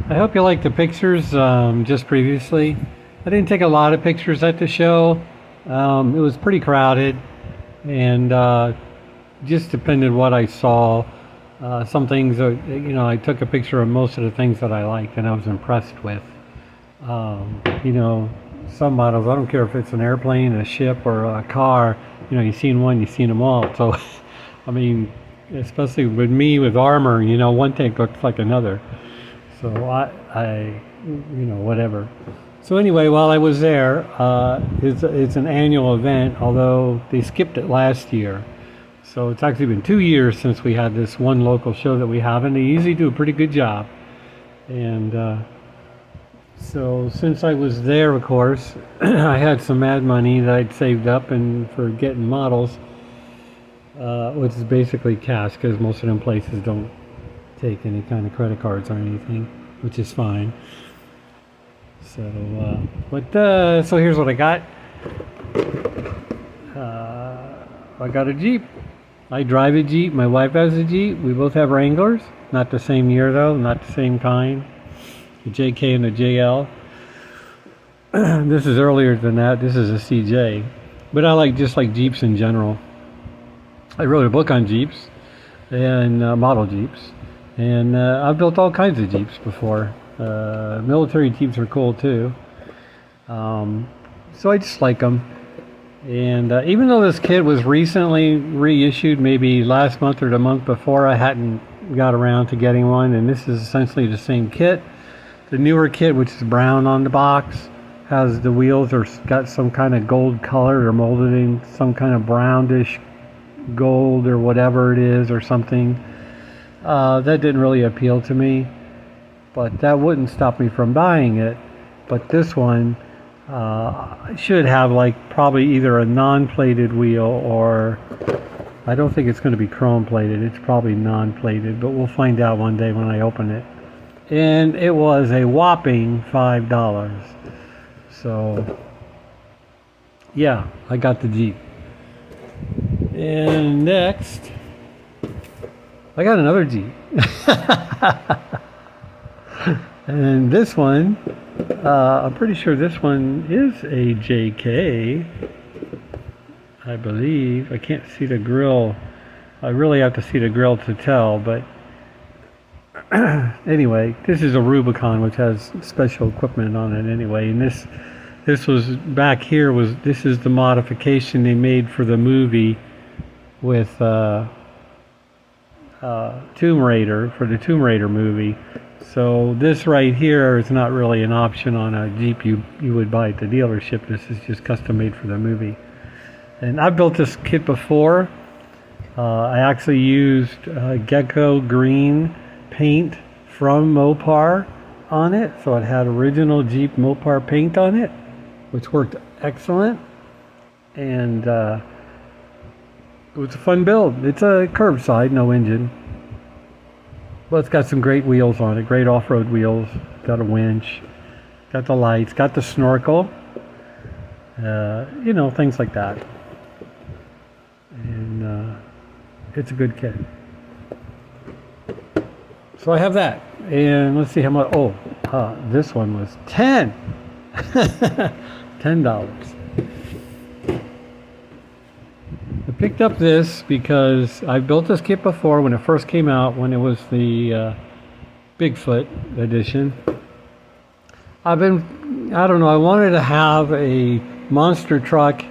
I hope you liked the pictures just previously. I didn't take a lot of pictures at the show. It was pretty crowded, and just depended what I saw. Some things, I took a picture of most of the things that I liked and I was impressed with. You know, some models, I don't care if it's an airplane, a ship, or a car, you've seen one, you've seen them all. So, I mean, especially with me with armor, one thing looks like another. So whatever. So anyway, while I was there, it's an annual event, although they skipped it last year. So it's actually been 2 years since we had this one local show that we have, and they usually do a pretty good job. And so since I was there, of course, I had some ad money that I'd saved up and for getting models, which is basically cash because most of them places don't take any kind of credit cards or anything, which is fine. So, so here's what I got. I got a Jeep. I drive a Jeep. My wife has a Jeep. We both have Wranglers. Not the same year though, not the same kind. The JK and the JL. This is earlier than that. This is a CJ. But I just like Jeeps in general. I wrote a book on Jeeps and model Jeeps. And I've built all kinds of Jeeps before. Military Jeeps are cool too. So I just like them. And even though this kit was recently reissued, maybe last month or the month before, I hadn't got around to getting one. And this is essentially the same kit. The newer kit, which is brown on the box, has the wheels are got some kind of gold color or molded in some kind of brownish gold or whatever it is or something. That didn't really appeal to me, but that wouldn't stop me from buying it. But this one should have probably either a non-plated wheel or I don't think it's going to be chrome plated. It's probably non-plated, but we'll find out one day when I open it. And it was a whopping $5. So yeah, I got the Jeep. And next I got another Jeep. And this one, I'm pretty sure this one is a JK. I believe. I can't see the grill. I really have to see the grill to tell, but anyway, this is a Rubicon, which has special equipment on it anyway. And this was back here this is the modification they made for the movie with Tomb Raider, for the Tomb Raider movie. So this right here is not really an option on a Jeep you would buy at the dealership. This is just custom made for the movie. And I've built this kit before. I actually used gecko green paint from Mopar on it. So it had original Jeep Mopar paint on it, which worked excellent. And it was a fun build. It's a curbside, no engine. But it's got some great wheels on it, great off-road wheels. Got a winch, got the lights, got the snorkel, things like that. And it's a good kit. So I have that. And let's see how much, this one was $10. $10. I picked up this because I built this kit before when it first came out, when it was the Bigfoot edition. I wanted to have a monster truck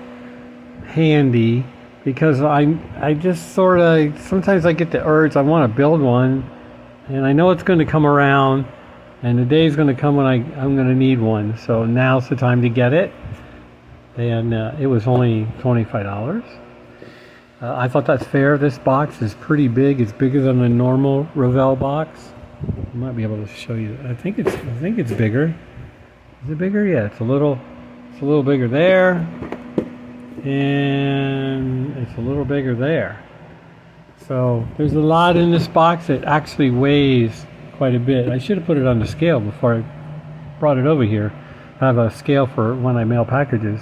handy because I just sort of, sometimes I get the urge, I want to build one, and I know it's going to come around, and the day is going to come when I'm going to need one. So now's the time to get it. And it was only $25. I thought that's fair. This box is pretty big. It's bigger than a normal Revell box. I might be able to show you. I think it's bigger. Is it bigger? Yeah, it's a little bigger there, and it's a little bigger there. So there's a lot in this box. It actually weighs quite a bit. I should have put it on the scale before I brought it over here. I have a scale for when I mail packages,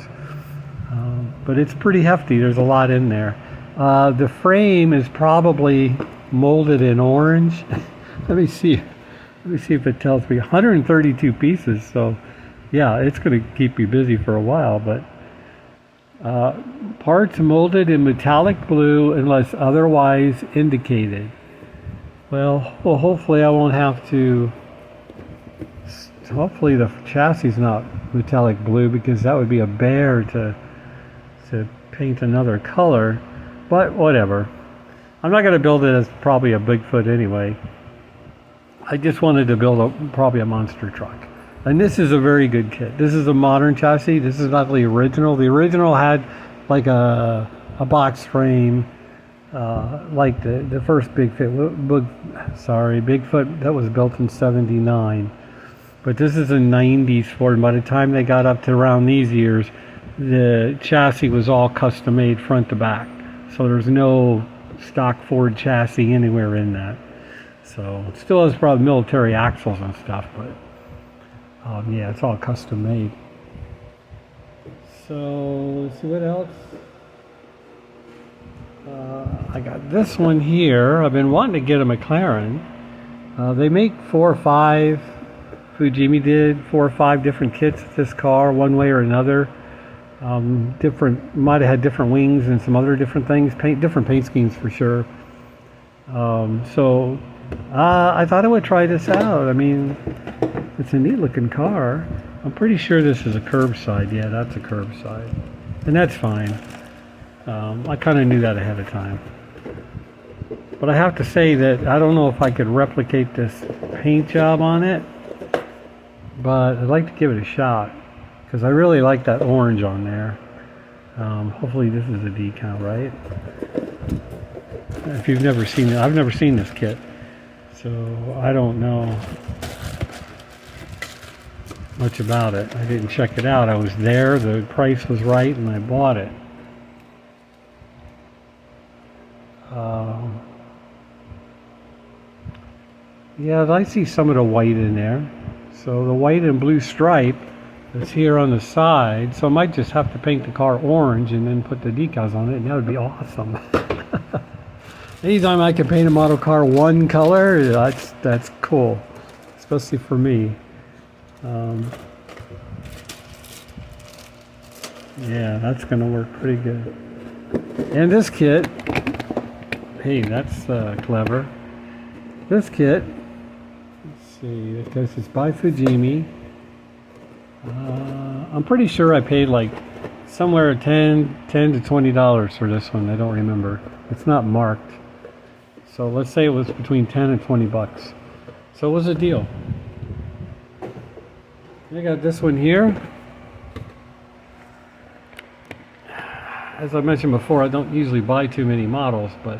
but it's pretty hefty. There's a lot in there. The frame is probably molded in orange. Let me see. Let me see if it tells me 132 pieces. So yeah, it's going to keep me busy for a while. But parts molded in metallic blue unless otherwise indicated. Well, hopefully I won't have to. Hopefully the chassis is not metallic blue, because that would be a bear to paint another color. But whatever. I'm not going to build it as probably a Bigfoot anyway. I just wanted to build probably a monster truck. And this is a very good kit. This is a modern chassis. This is not the original. The original had like a box frame, like the first Bigfoot that was built in '79. But this is a '90s Ford. And by the time they got up to around these years, the chassis was all custom made front to back. So there's no stock Ford chassis anywhere in that. So it still has probably military axles and stuff, but yeah, it's all custom made. So let's see what else. I got this one here. I've been wanting to get a McLaren. They make 4 or 5. Fujimi did 4 or 5 different kits of this car, one way or another. Might have had different wings and some other different things, different paint schemes for sure. So I thought I would try this out. I mean, it's a neat looking car. I'm pretty sure this is a curbside. Yeah, that's a curbside. And that's fine. I kind of knew that ahead of time. But I have to say that I don't know if I could replicate this paint job on it. But I'd like to give it a shot, because I really like that orange on there. Hopefully this is a decal, right? If you've never seen it, I've never seen this kit, so I don't know much about it. I didn't check it out. I was there, the price was right, and I bought it. Yeah, I see some of the white in there. So the white and blue stripe that's here on the side. So I might just have to paint the car orange and then put the decals on it, and that would be awesome. Anytime I can paint a model car one color, that's cool, especially for me. Yeah, that's gonna work pretty good. And this kit, hey, that's clever. This kit, let's see, because it's by Fujimi. I'm pretty sure I paid like somewhere $10 to $20 for this one. I don't remember. It's not marked. So let's say it was between 10 and 20 bucks. So it was a deal. I got this one here. As I mentioned before, I don't usually buy too many models, but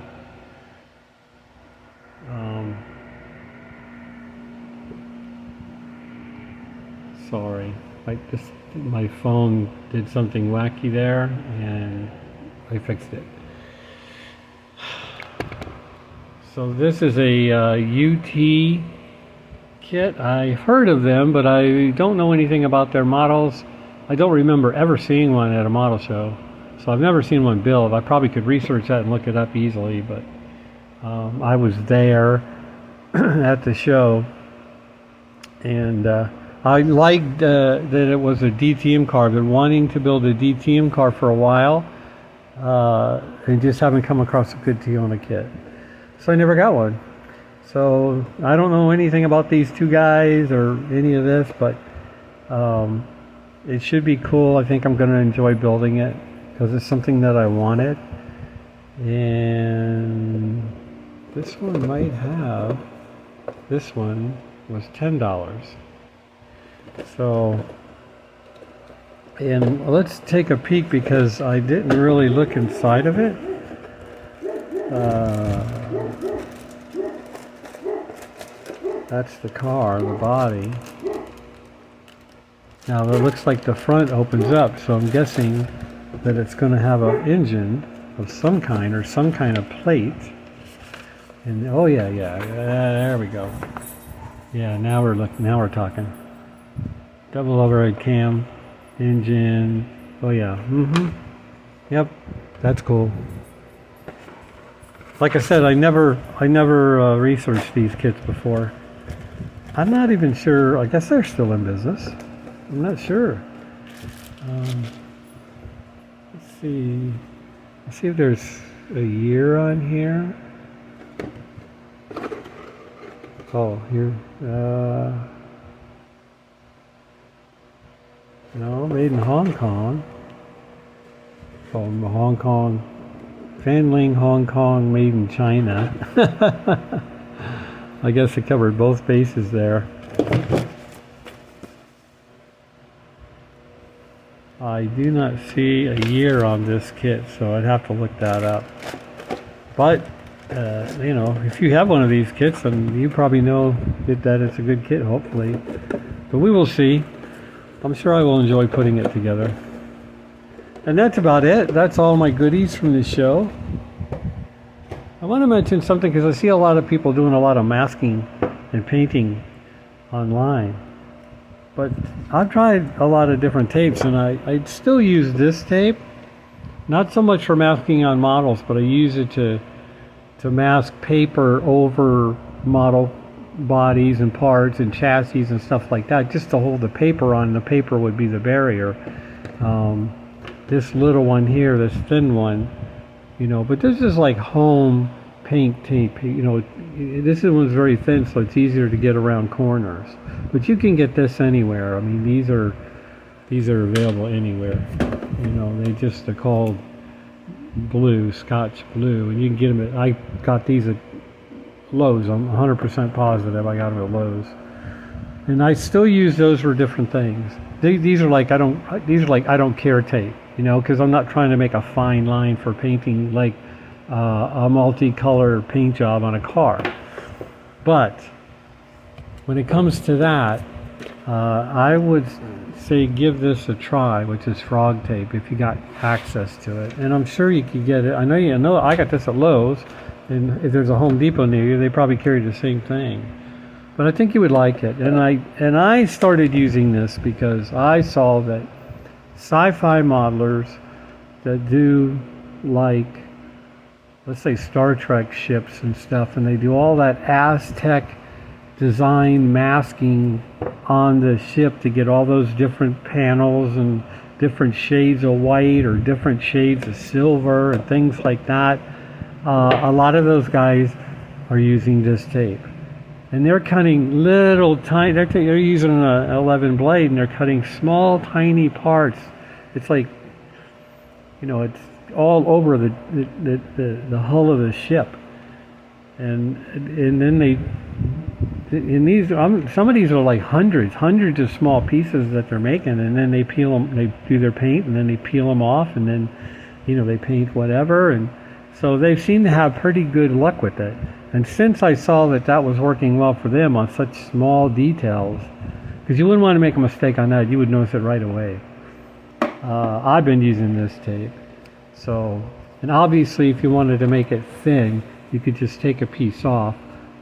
sorry, my phone did something wacky there, and I fixed it. So this is a UT kit. I've heard of them, but I don't know anything about their models. I don't remember ever seeing one at a model show, so I've never seen one build. I probably could research that and look it up easily, but I was there at the show, and I liked that it was a DTM car. I've been wanting to build a DTM car for a while, and just haven't come across a good Tiona kit. So I never got one. So I don't know anything about these two guys or any of this, but it should be cool. I think I'm going to enjoy building it because it's something that I wanted. And this one might have, this one was $10. So, and let's take a peek because I didn't really look inside of it. That's the car, the body. Now it looks like the front opens up, so I'm guessing that it's going to have an engine of some kind or some kind of plate. And oh yeah, there we go. Yeah, now we're talking. Double overhead cam, engine. Oh yeah, Yep, that's cool. Like I said, I never researched these kits before. I'm not even sure. I guess they're still in business. I'm not sure. Let's see. Let's see if there's a year on here. Oh, here. No, made in Hong Kong. Oh, Hong Kong. Fanling, Hong Kong, made in China. I guess it covered both bases there. I do not see a year on this kit, so I'd have to look that up. But, you know, if you have one of these kits, then you probably know that it's a good kit, hopefully. But we will see. I'm sure I will enjoy putting it together. And that's about it. That's all my goodies from the show. I want to mention something because I see a lot of people doing a lot of masking and painting online. But I've tried a lot of different tapes, and I still use this tape. Not so much for masking on models, but I use it to mask paper over model bodies and parts and chassis and stuff like that, just to hold the paper on. The paper would be the barrier. This little one here, this thin one, you know, but this is like home paint tape, you know. This one's very thin, so it's easier to get around corners, but you can get this anywhere. I mean, these are available anywhere, you know. They're called blue, Scotch blue, and you can get them at, I got these at Lowe's. I'm 100% positive I got them at Lowe's, and I still use those for different things. These are like I don't care tape, you know, because I'm not trying to make a fine line for painting like a multicolor paint job on a car. But when it comes to that, I would say give this a try, which is frog tape, if you got access to it. And I'm sure you could get it. I know I got this at Lowe's, and if there's a Home Depot near you, they probably carry the same thing. But I think you would like it. And I started using this because I saw that sci-fi modelers that do, like, let's say Star Trek ships and stuff, and they do all that Aztec design masking on the ship to get all those different panels and different shades of white or different shades of silver and things like that. A lot of those guys are using this tape, and they're cutting little tiny, they're using an 11 blade, and they're cutting small tiny parts. It's like, you know, it's all over the hull of the ship, and then some of these are like hundreds of small pieces that they're making, and then they peel them, they do their paint, and then they peel them off, and then, you know, they paint whatever. And so they seem to have pretty good luck with it. And since I saw that was working well for them on such small details, because you wouldn't want to make a mistake on that, you would notice it right away. I've been using this tape. So, and obviously if you wanted to make it thin, you could just take a piece off.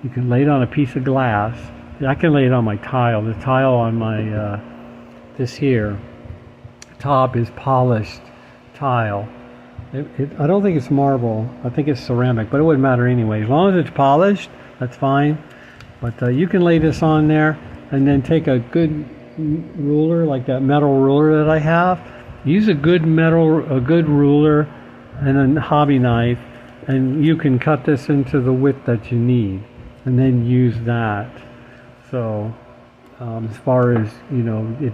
You can lay it on a piece of glass. I can lay it on my tile. The tile on my, this here, top is polished tile. I don't think it's marble. I think it's ceramic, but it wouldn't matter anyway. As long as it's polished, that's fine. But you can lay this on there and then take a good ruler, like that metal ruler that I have. Use a good ruler and a hobby knife, and you can cut this into the width that you need, and then use that. So as far as, you know, you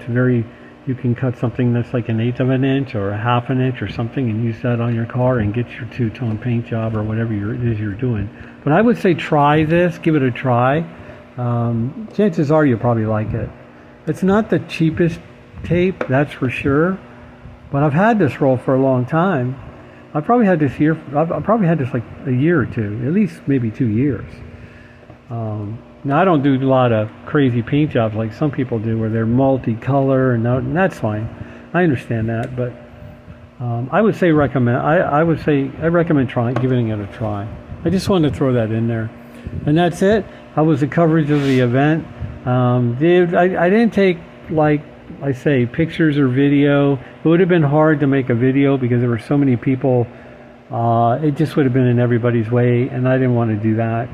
can cut something that's like 1/8 of an inch or 1/2 an inch or something, and use that on your car and get your two-tone paint job or whatever it is you're doing. But I would say try this, give it a try. Chances are you'll probably like it. It's not the cheapest tape, that's for sure. But I've had this roll for a long time. I've probably had this like a year or two, at least maybe 2 years. Now I don't do a lot of crazy paint jobs like some people do, where they're multicolor, and that's fine. I understand that, but I would recommend giving it a try. I just wanted to throw that in there, and that's it. How was the coverage of the event? I didn't take, like I say, pictures or video. It would have been hard to make a video because there were so many people. It just would have been in everybody's way, and I didn't want to do that.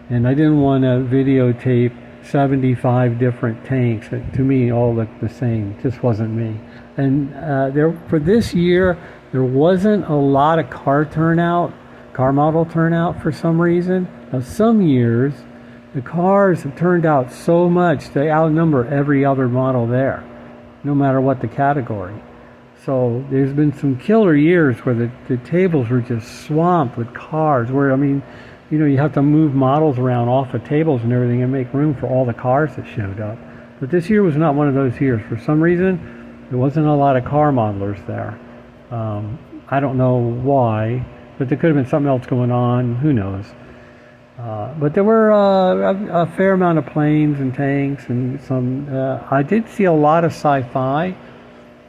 And I didn't want to videotape 75 different tanks that to me all looked the same. It just wasn't me. And for this year, there wasn't a lot of car model turnout for some reason. Now some years, the cars have turned out so much they outnumber every other model there, no matter what the category. So there's been some killer years where the tables were just swamped with cars, where, I mean, you know, you have to move models around off the tables and everything and make room for all the cars that showed up. But this year was not one of those years. For some reason, there wasn't a lot of car modelers there. I don't know why, but there could have been something else going on. Who knows? But there were a fair amount of planes and tanks and some. I did see a lot of sci-fi,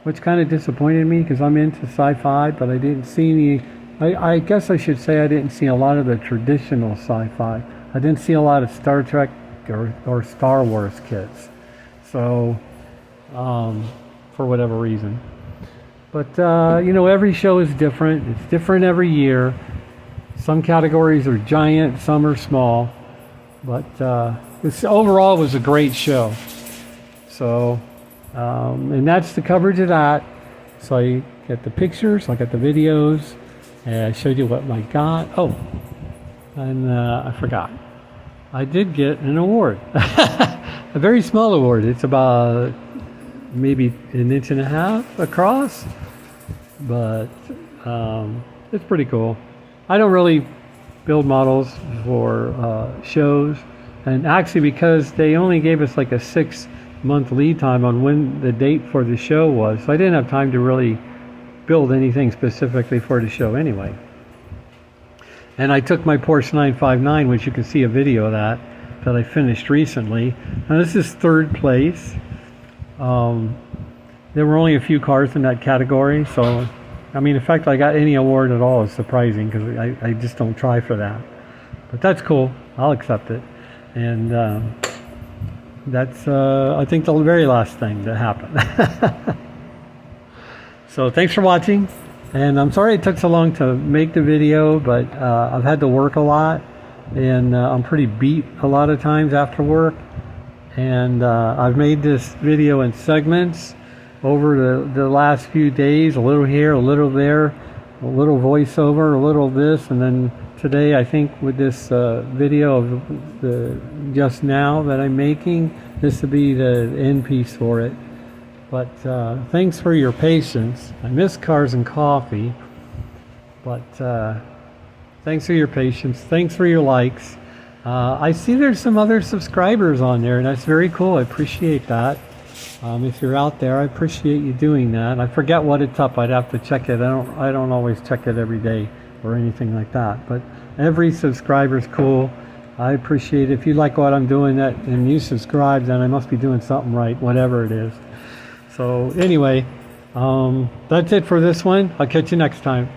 which kind of disappointed me because I'm into sci-fi, but I didn't see any. I guess I should say I didn't see a lot of the traditional sci-fi. I didn't see a lot of Star Trek or Star Wars kits. So, for whatever reason. But, you know, every show is different. It's different every year. Some categories are giant, some are small. But overall, it was a great show. So, and that's the coverage of that. So I get the pictures, I got the videos, and I showed you what I got. Oh, and I forgot. I did get an award. A very small award. It's about maybe 1.5 inches across, but it's pretty cool. I don't really build models for shows, and actually because they only gave us like a 6-month lead time on when the date for the show was, so I didn't have time to really build anything specifically for the show anyway. And I took my Porsche 959, which you can see a video of that I finished recently. Now this is 3rd place. There were only a few cars in that category, so I mean, in fact, I got any award at all is surprising because I just don't try for that. But that's cool. I'll accept it. And that's, I think, the very last thing that happened. So thanks for watching. And I'm sorry it took so long to make the video, but I've had to work a lot. And I'm pretty beat a lot of times after work. And I've made this video in segments over the last few days, a little here, a little there, a little voiceover, a little this, and then today I think with this video of the just now that I'm making, this will be the end piece for it. But thanks for your patience. I miss Cars and Coffee, but thanks for your patience. Thanks for your likes. I see there's some other subscribers on there, and that's very cool. I appreciate that. If you're out there, I appreciate you doing that. I forget what it's up. I'd have to check it. I don't always check it every day or anything like that. But every subscriber's cool. I appreciate it. If you like what I'm doing and you subscribe, then I must be doing something right, whatever it is. So anyway, that's it for this one. I'll catch you next time.